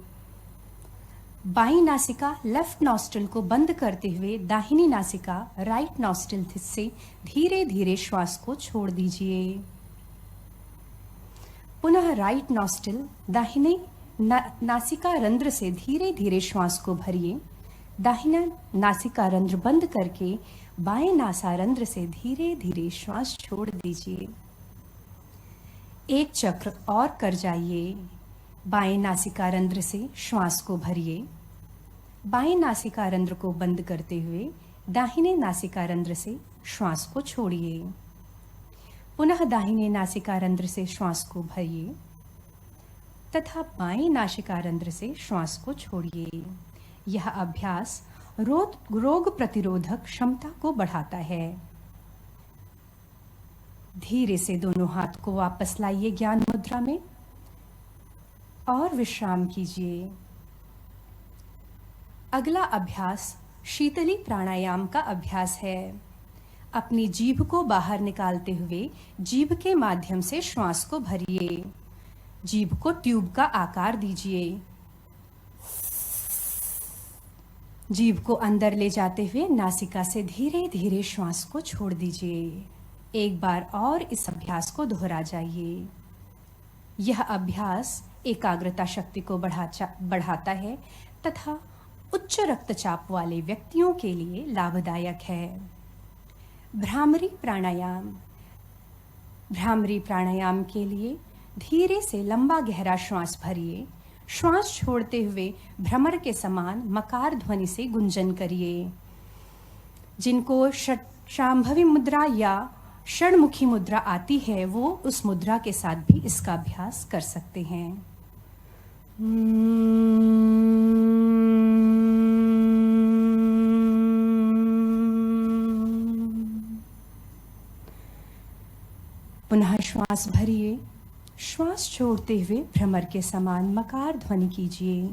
बाईं नासिका लेफ्ट नॉस्ट्रिल को बंद करते हुए दाहिनी नासिका राइट नॉस्ट्रिल से धीरे धीरे श्वास को छोड़ दीजिए। पुनः राइट नॉस्ट्रिल दाहिने नासिका रंध्र से धीरे धीरे श्वास को भरिए। दाहिना नासिका रंध्र बंद करके बाएं नासारंध्र से धीरे धीरे श्वास छोड़ दीजिए। एक चक्र और कर जाइए। बाएं नासिका रंध्र से श्वास को भरिए। बाएं नासिका रंध्र को बंद करते हुए दाहिने नासिका रंध्र से श्वास को छोड़िए। पुनः दाहिने नासिका रंध्र से श्वास को भरिए तथा बाएं नासिका रंध्र से श्वास को छोड़िए। यह अभ्यास रोग प्रतिरोधक क्षमता को बढ़ाता है। धीरे से दोनों हाथ को वापस लाइए ज्ञान मुद्रा में और विश्राम कीजिए। अगला अभ्यास शीतली प्राणायाम का अभ्यास है। अपनी जीभ को बाहर निकालते हुए जीभ के माध्यम से श्वास को भरिए। जीभ को ट्यूब का आकार दीजिए। जीभ को अंदर ले जाते हुए नासिका से धीरे धीरे श्वास को छोड़ दीजिए। एक बार और इस अभ्यास को दोहरा जाइए। यह अभ्यास एकाग्रता शक्ति को बढ़ाता है तथा उच्च रक्तचाप वाले व्यक्तियों के लिए लाभदायक है। भ्रामरी प्राणायाम। भ्रामरी प्राणायाम के लिए धीरे से लंबा गहरा श्वास भरिए। श्वास छोड़ते हुए भ्रमर के समान मकार ध्वनि से गुंजन करिए। जिनको शांभवी मुद्रा या षणमुखी मुद्रा आती है वो उस मुद्रा के साथ भी इसका अभ्यास कर सकते हैं। पुनः श्वास भरिए। श्वास छोड़ते हुए भ्रमर के समान मकार ध्वनि कीजिए।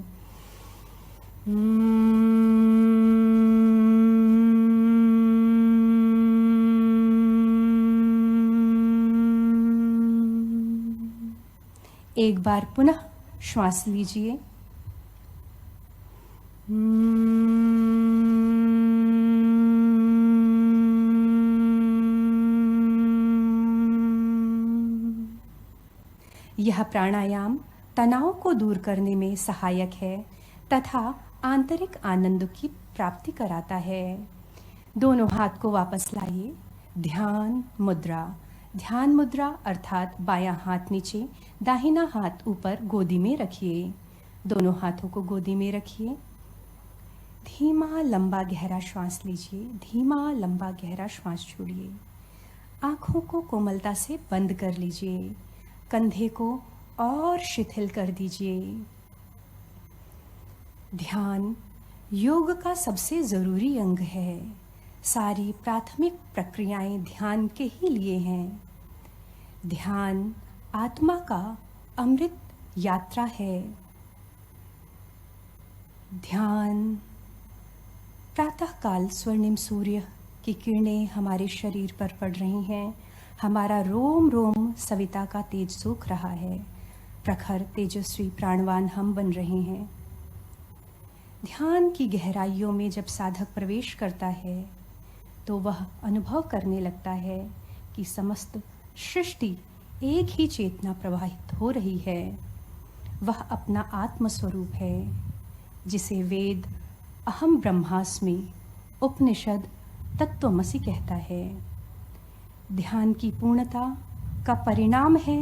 एक बार पुनः श्वास लीजिए। यह प्राणायाम तनाव को दूर करने में सहायक है तथा आंतरिक आनंद की प्राप्ति कराता है। दोनों हाथ को वापस लाइए। ध्यान मुद्रा। ध्यान मुद्रा अर्थात बायां हाथ नीचे, दाहिना हाथ ऊपर गोदी में रखिए। दोनों हाथों को गोदी में रखिए। धीमा लंबा गहरा श्वास लीजिए। धीमा लंबा गहरा श्वास छोड़िए। आँखों को कोमलता से बंद कर लीजिए। कंधे को और शिथिल कर दीजिए। ध्यान योग का सबसे ज़रूरी अंग है। सारी प्राथमिक प्रक्रियाएं ध्यान के ही लिए हैं। ध्यान आत्मा का अमृत यात्रा है। ध्यान प्रातःकाल स्वर्णिम सूर्य की किरणें हमारे शरीर पर पड़ रही हैं। हमारा रोम रोम सविता का तेज सूख रहा है। प्रखर तेजस्वी प्राणवान हम बन रहे हैं। ध्यान की गहराइयों में जब साधक प्रवेश करता है तो वह अनुभव करने लगता है कि समस्त सृष्टि एक ही चेतना प्रवाहित हो रही है। वह अपना आत्मस्वरूप है जिसे वेद अहम ब्रह्मास्मि, उपनिषद तत्वमसि कहता है। ध्यान की पूर्णता का परिणाम है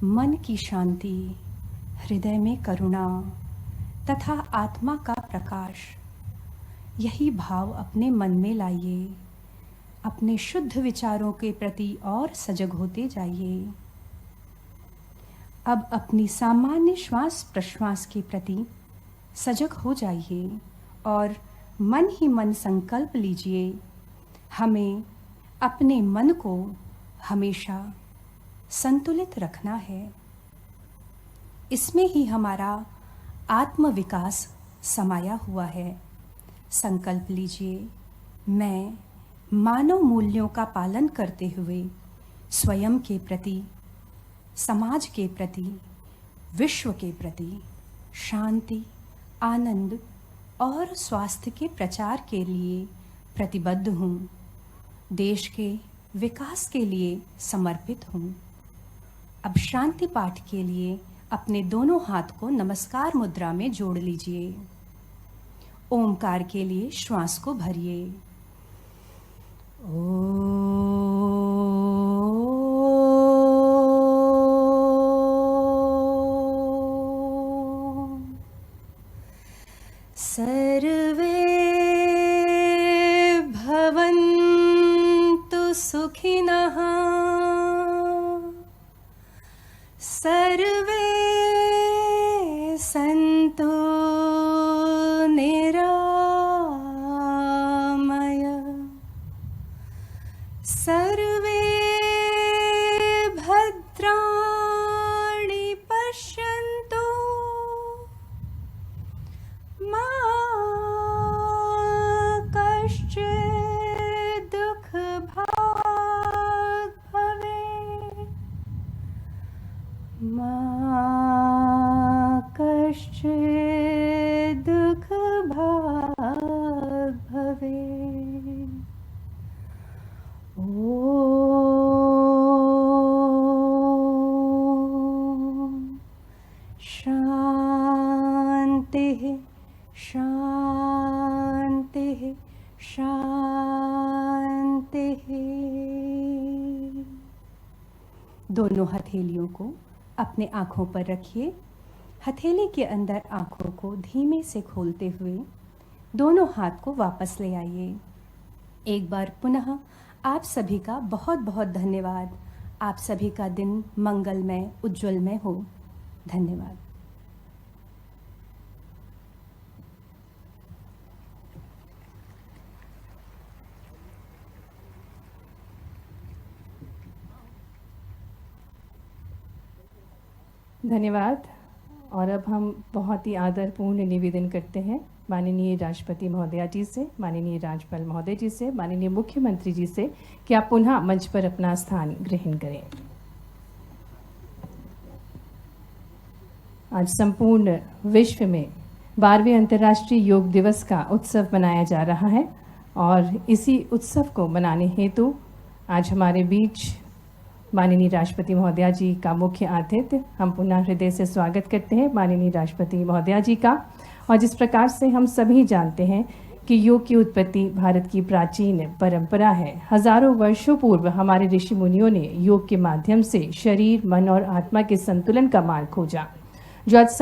मन की शांति, हृदय में करुणा तथा आत्मा का प्रकाश। यही भाव अपने मन में लाइए। अपने शुद्ध विचारों के प्रति और सजग होते जाइए। अब अपनी सामान्य श्वास प्रश्वास के प्रति सजग हो जाइए और मन ही मन संकल्प लीजिए, हमें अपने मन को हमेशा संतुलित रखना है। इसमें ही हमारा आत्मविकास समाया हुआ है। संकल्प लीजिए, मैं मानव मूल्यों का पालन करते हुए स्वयं के प्रति, समाज के प्रति, विश्व के प्रति शांति, आनंद और स्वास्थ्य के प्रचार के लिए प्रतिबद्ध हूँ। देश के विकास के लिए समर्पित हूँ। अब शांति पाठ के लिए अपने दोनों हाथ को नमस्कार मुद्रा में जोड़ लीजिए। ओमकार के लिए श्वास को भरिए। सर्वे भवन्तु सुखिनः, सर्वे सन्तु निरामयाः। सर्वे भद्राणि पश्यन्तु मा कश्चित् दुःखभाग् भवेत् मा कश्चित् दुःखभाग् भवेत्। ॐ शान्तिः शान्तिः शान्तिः। दोनों हथेलियों को अपने आँखों पर रखिए। हथेली के अंदर आँखों को धीमे से खोलते हुए दोनों हाथ को वापस ले आइए। एक बार पुनः आप सभी का बहुत बहुत धन्यवाद। आप सभी का दिन मंगलमय उज्जवलमय हो। धन्यवाद। धन्यवाद। और अब हम बहुत ही आदरपूर्ण निवेदन करते हैं माननीय राष्ट्रपति महोदया जी से, माननीय राज्यपाल महोदय जी से, माननीय मुख्यमंत्री जी से कि आप पुनः मंच पर अपना स्थान ग्रहण करें। आज संपूर्ण विश्व में 12वें अंतर्राष्ट्रीय योग दिवस का उत्सव मनाया जा रहा है और इसी उत्सव को मनाने हेतु आज हमारे बीच माननीय राष्ट्रपति महोदया जी का मुख्य आतिथ्य हम पुनः हृदय से स्वागत करते हैं माननीय राष्ट्रपति महोदया जी का। और जिस प्रकार से हम सभी जानते हैं कि योग की उत्पत्ति भारत की प्राचीन परंपरा है। हजारों वर्षों पूर्व हमारे ऋषि मुनियों ने योग के माध्यम से शरीर, मन और आत्मा के संतुलन का मार्ग खोजा, जो आज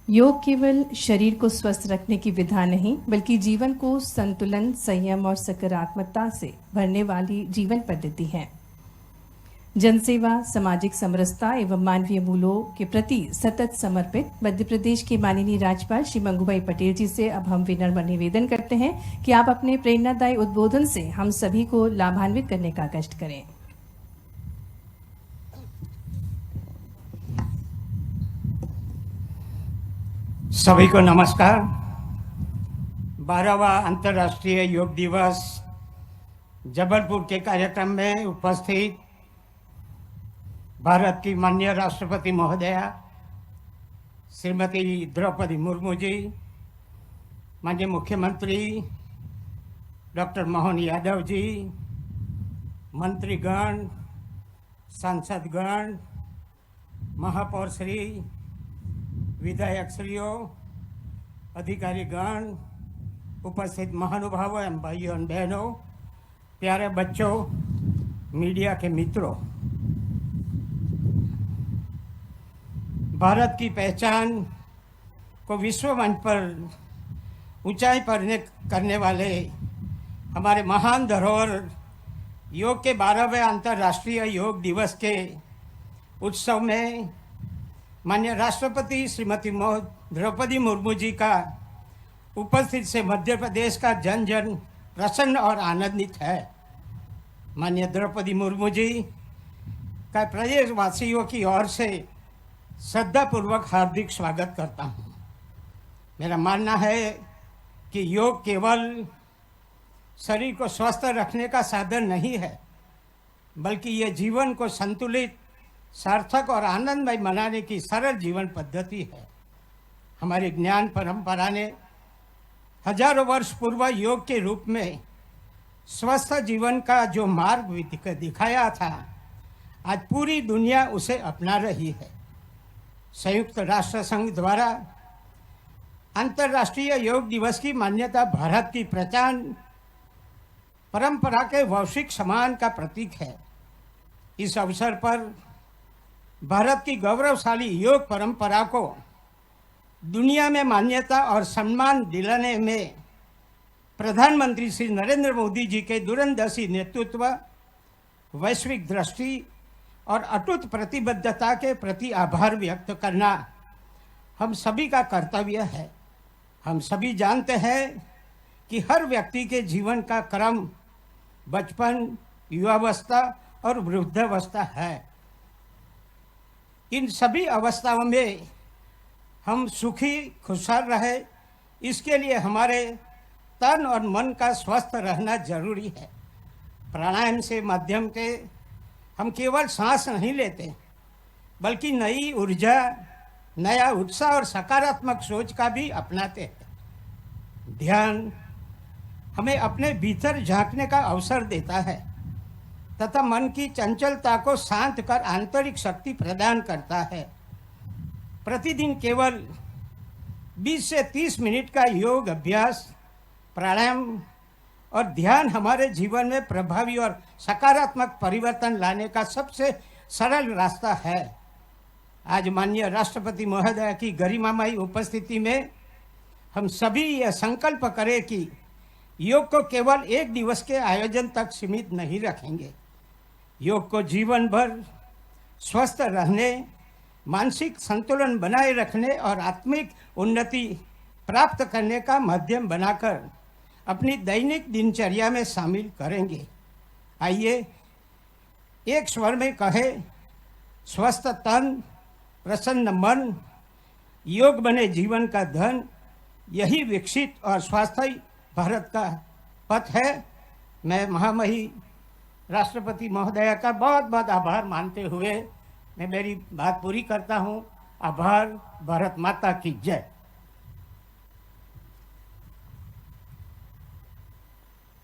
योग केवल शरीर को स्वस्थ रखने की विधा नहीं, बल्कि जीवन को संतुलन, संयम और सकारात्मकता से भरने वाली जीवन पद्धति है। जनसेवा, सामाजिक समरसता एवं मानवीय मूल्यों के प्रति सतत समर्पित मध्य प्रदेश के माननीय राज्यपाल श्री मंगूभाई पटेल जी से अब हम विनम्र निवेदन करते हैं कि आप अपने प्रेरणादायी उद्बोधन से हम सभी को लाभान्वित करने का कष्ट करें। सभी को नमस्कार। 12वां अंतर्राष्ट्रीय योग दिवस जबलपुर के कार्यक्रम में उपस्थित भारत की माननीय राष्ट्रपति महोदया श्रीमती द्रौपदी मुर्मू जी, माननीय मुख्यमंत्री डॉक्टर मोहन यादव जी, मंत्रीगण, सांसदगण, महापौर श्री, विधायक श्रीओ, अधिकारीगण, उपस्थित महानुभावों एवं भाइयों और बहनों, प्यारे बच्चों, मीडिया के मित्रों, भारत की पहचान को विश्व मंच पर ऊंचाई पर करने वाले हमारे महान धरोहर योग के 12वें अंतर्राष्ट्रीय योग दिवस के उत्सव में माननीय राष्ट्रपति श्रीमती द्रौपदी मुर्मू जी का उपस्थित से मध्य प्रदेश का जन जन प्रसन्न और आनंदित है। माननीय द्रौपदी मुर्मू जी का प्रदेशवासियों की ओर से श्रद्धापूर्वक हार्दिक स्वागत करता हूँ। मेरा मानना है कि योग केवल शरीर को स्वस्थ रखने का साधन नहीं है, बल्कि ये जीवन को संतुलित, सार्थक और आनंदमय बनाने की सरल जीवन पद्धति है। हमारी ज्ञान परंपरा ने हजारों वर्ष पूर्व योग के रूप में स्वस्थ जीवन का जो मार्ग दिखाया था, आज पूरी दुनिया उसे अपना रही है। संयुक्त राष्ट्र संघ द्वारा अंतर्राष्ट्रीय योग दिवस की मान्यता भारत की प्राचीन परंपरा के वैश्विक सम्मान का प्रतीक है। इस अवसर पर भारत की गौरवशाली योग परंपरा को दुनिया में मान्यता और सम्मान दिलाने में प्रधानमंत्री श्री नरेंद्र मोदी जी के दूरंदेशी नेतृत्व, वैश्विक दृष्टि और अटूट प्रतिबद्धता के प्रति आभार व्यक्त करना हम सभी का कर्तव्य है। हम सभी जानते हैं कि हर व्यक्ति के जीवन का क्रम बचपन, युवावस्था और वृद्धावस्था है। इन सभी अवस्थाओं में हम सुखी खुशहाल रहे, इसके लिए हमारे तन और मन का स्वस्थ रहना जरूरी है। प्राणायाम से माध्यम के हम केवल सांस नहीं लेते, बल्कि नई ऊर्जा, नया उत्साह और सकारात्मक सोच का भी अपनाते हैं। ध्यान हमें अपने भीतर झांकने का अवसर देता है तथा मन की चंचलता को शांत कर आंतरिक शक्ति प्रदान करता है। प्रतिदिन केवल 20 से 30 मिनट का योग अभ्यास, प्राणायाम और ध्यान हमारे जीवन में प्रभावी और सकारात्मक परिवर्तन लाने का सबसे सरल रास्ता है। आज माननीय राष्ट्रपति महोदय की गरिमामयी उपस्थिति में हम सभी यह संकल्प करें कि योग को केवल एक दिवस के आयोजन तक सीमित नहीं रखेंगे। योग को जीवन भर स्वस्थ रहने, मानसिक संतुलन बनाए रखने और आत्मिक उन्नति प्राप्त करने का माध्यम बनाकर अपनी दैनिक दिनचर्या में शामिल करेंगे। आइए एक स्वर में कहे, स्वस्थ तन, प्रसन्न मन, योग बने जीवन का धन, यही विकसित और स्वास्थ्य भारत का पथ है। मैं महामहिम राष्ट्रपति महोदया का बहुत बहुत आभार मानते हुए मैं मेरी बात पूरी करता हूँ। आभार। भारत माता की जय।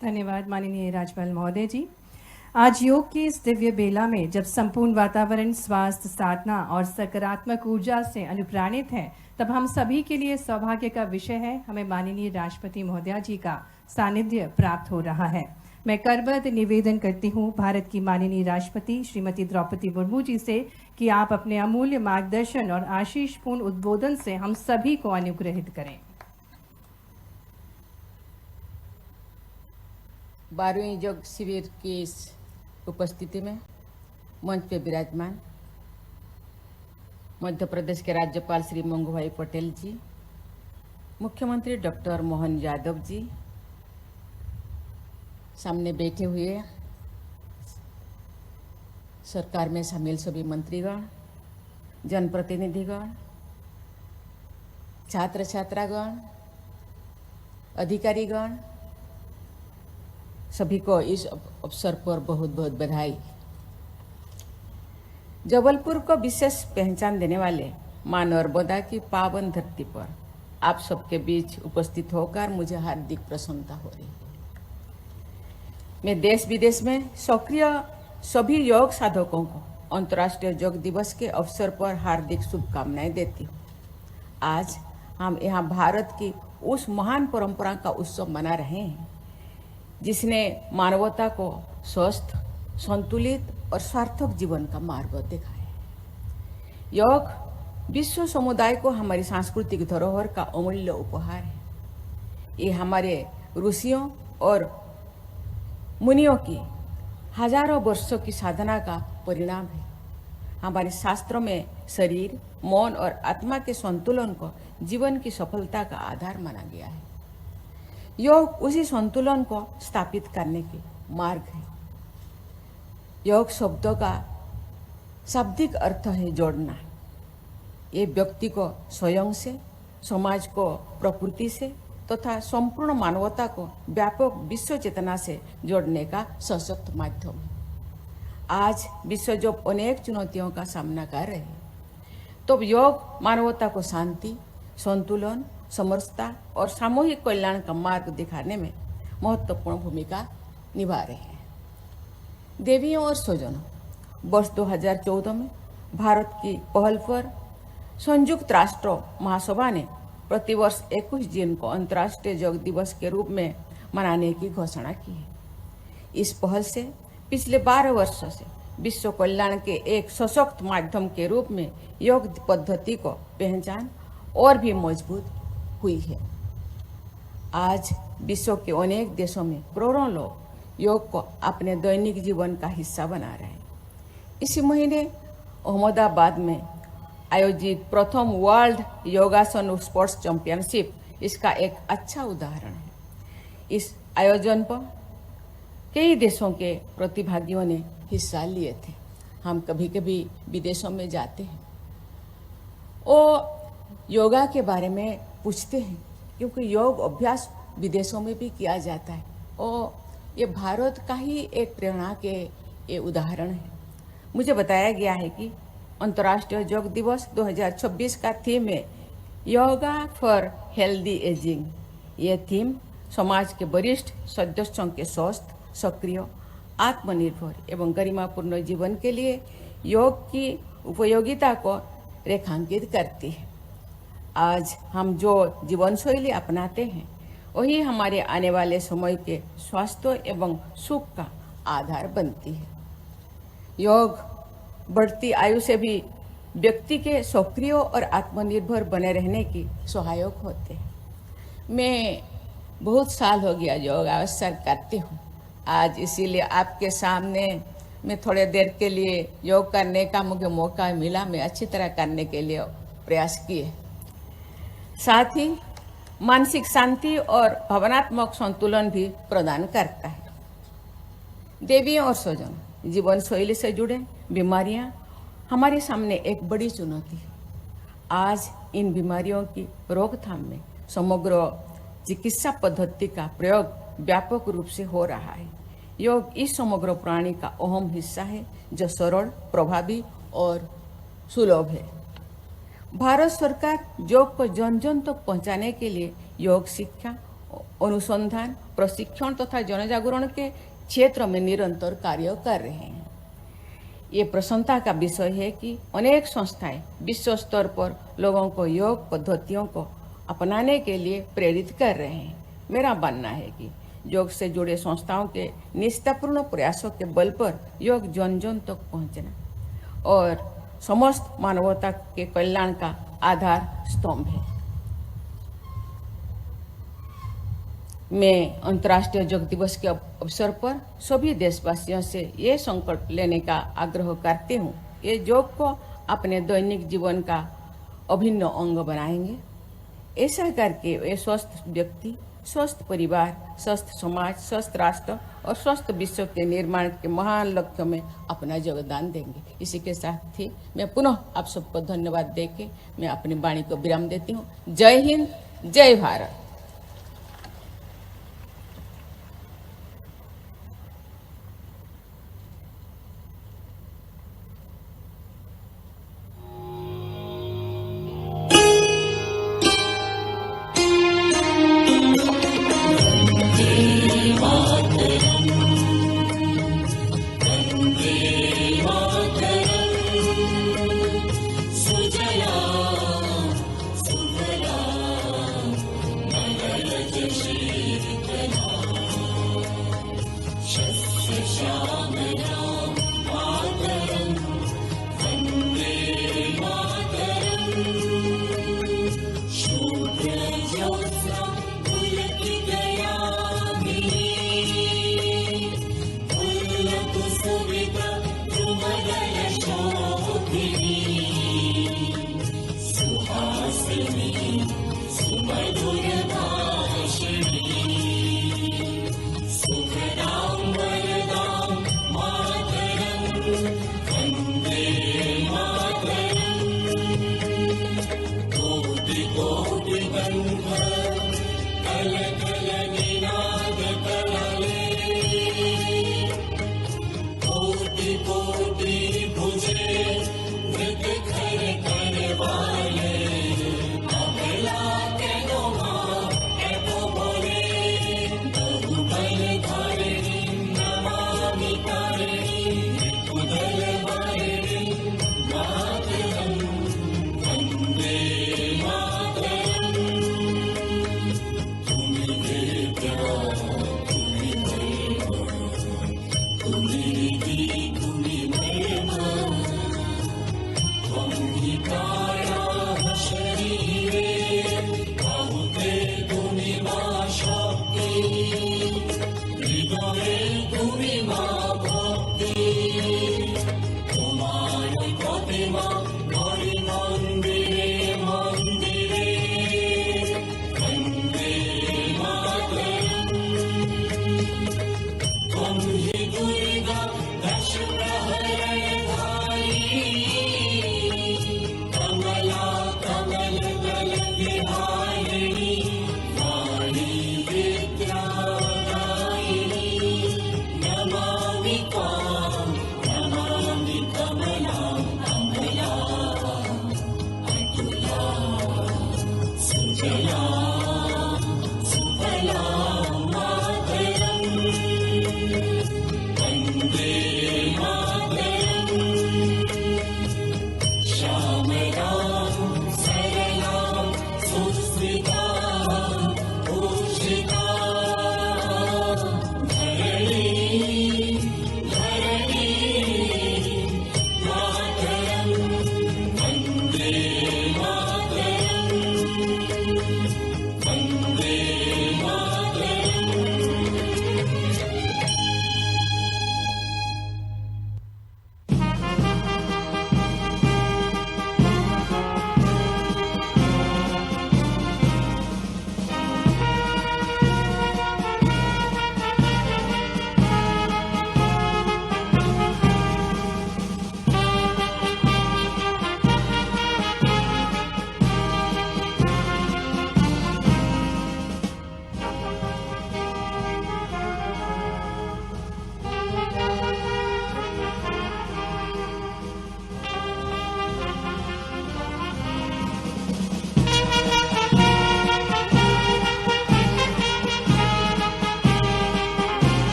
धन्यवाद माननीय राज्यपाल महोदय जी। आज योग की इस दिव्य बेला में जब संपूर्ण वातावरण स्वास्थ्य, साधना और सकारात्मक ऊर्जा से अनुप्राणित है, तब हम सभी के लिए सौभाग्य का विषय है हमें माननीय राष्ट्रपति महोदया जी का सानिध्य प्राप्त हो रहा है। मैं करबद्ध निवेदन करती हूँ भारत की माननीय राष्ट्रपति श्रीमती द्रौपदी मुर्मू जी से कि आप अपने अमूल्य मार्गदर्शन और आशीषपूर्ण उद्बोधन से हम सभी को अनुग्रहित करें। 12वीं योग शिविर की इस उपस्थिति में मंच पे विराजमान मध्य प्रदेश के राज्यपाल श्री मंगू भाई पटेल जी, मुख्यमंत्री डॉक्टर मोहन यादव जी, सामने बैठे हुए सरकार में शामिल सभी मंत्रीगण, जनप्रतिनिधिगण, छात्र छात्रागण, अधिकारीगण, सभी को इस अवसर पर बहुत बहुत बधाई। जबलपुर को विशेष पहचान देने वाले मां नर्मदा की पावन धरती पर आप सबके बीच उपस्थित होकर मुझे हार्दिक प्रसन्नता हो रही है। मैं देश विदेश में सक्रिय सभी योग साधकों को अंतर्राष्ट्रीय योग दिवस के अवसर पर हार्दिक शुभकामनाएं देती हूँ। आज हम यहाँ भारत की उस महान परंपरा का उत्सव मना रहे हैं जिसने मानवता को स्वस्थ, संतुलित और सार्थक जीवन का मार्ग दिखाया है। योग विश्व समुदाय को हमारी सांस्कृतिक धरोहर का अमूल्य उपहार है। ये हमारे ऋषियों और मुनियों की हजारों वर्षों की साधना का परिणाम है। हमारे शास्त्रों में शरीर, मन और आत्मा के संतुलन को जीवन की सफलता का आधार माना गया है। योग उसी संतुलन को स्थापित करने के मार्ग है। योग शब्दों का शाब्दिक अर्थ है जोड़ना। ये व्यक्ति को स्वयं से, समाज को प्रकृति से तथा संपूर्ण मानवता को व्यापक विश्व चेतना से जोड़ने का सशक्त माध्यम है। आज विश्व जो अनेक चुनौतियों का सामना कर रहे हैं, तो योग मानवता को शांति, संतुलन, समरसता और सामूहिक कल्याण का मार्ग दिखाने में महत्वपूर्ण भूमिका निभा रहे हैं। देवियों और स्वजनों, वर्ष 2014 में भारत की पहल पर संयुक्त राष्ट्र महासभा ने प्रतिवर्ष 21 जून को अंतर्राष्ट्रीय योग दिवस के रूप में मनाने की घोषणा की है। इस पहल से पिछले 12 वर्षों से विश्व कल्याण के एक सशक्त माध्यम के रूप में योग पद्धति को पहचान और भी मजबूत हुई है। आज विश्व के अनेक देशों में करोड़ों लोग योग को अपने दैनिक जीवन का हिस्सा बना रहे हैं। इसी महीने अहमदाबाद में आयोजित प्रथम वर्ल्ड योगासन स्पोर्ट्स चैंपियनशिप इसका एक अच्छा उदाहरण है। इस आयोजन पर कई देशों के प्रतिभागियों ने हिस्सा लिए थे। हम कभी कभी विदेशों में जाते हैं और योगा के बारे में पूछते हैं, क्योंकि योग अभ्यास विदेशों में भी किया जाता है और ये भारत का ही एक प्रेरणा के ये उदाहरण है। मुझे बताया गया है कि अंतर्राष्ट्रीय योग दिवस 2026 का थीम है योगा फॉर हेल्दी एजिंग। ये थीम समाज के वरिष्ठ सदस्यों के स्वस्थ, सक्रिय, आत्मनिर्भर एवं गरिमापूर्ण जीवन के लिए योग की उपयोगिता को रेखांकित करती है। आज हम जो जीवन शैली अपनाते हैं वही हमारे आने वाले समय के स्वास्थ्य एवं सुख का आधार बनती है। योग बढ़ती आयु से भी व्यक्ति के सक्रिय और आत्मनिर्भर बने रहने की सहायक होते हैं। मैं बहुत साल हो गया योग अवसर करती हूँ। आज इसीलिए आपके सामने मैं थोड़े देर के लिए योग करने का मुझे मौका मिला। मैं अच्छी तरह करने के लिए प्रयास किए। साथ ही मानसिक शांति और भावनात्मक संतुलन भी प्रदान करता है। देवियों और स्वजन, जीवन शैली से जुड़े बीमारियां हमारे सामने एक बड़ी चुनौती है। आज इन बीमारियों की रोकथाम में समग्र चिकित्सा पद्धति का प्रयोग व्यापक रूप से हो रहा है। योग इस समग्र प्रणाली का अहम हिस्सा है जो सरल, प्रभावी और सुलभ है। भारत सरकार योग को जन जन तक पहुंचाने के लिए योग शिक्षा, अनुसंधान, प्रशिक्षण तथा जनजागरण के क्षेत्र में निरंतर कार्य कर रहे हैं। ये प्रसन्नता का विषय है कि अनेक संस्थाएं विश्व स्तर पर लोगों को योग पद्धतियों को अपनाने के लिए प्रेरित कर रहे हैं। मेरा मानना है कि योग से जुड़े संस्थाओं के निष्ठापूर्ण प्रयासों के बल पर योग जन जन तक पहुंचना और समस्त मानवता के कल्याण का आधार स्तंभ है। मैं अंतर्राष्ट्रीय योग दिवस के अवसर पर सभी देशवासियों से ये संकल्प लेने का आग्रह करती हूँ। ये योग को अपने दैनिक जीवन का अभिन्न अंग बनाएंगे। ऐसा करके वे स्वस्थ व्यक्ति, स्वस्थ परिवार, स्वस्थ समाज, स्वस्थ राष्ट्र और स्वस्थ विश्व के निर्माण के महान लक्ष्य में अपना योगदान देंगे। इसी के साथ ही मैं पुनः आप सबको धन्यवाद देके मैं अपनी वाणी को विराम देती हूँ। जय हिंद, जय भारत। श्यामला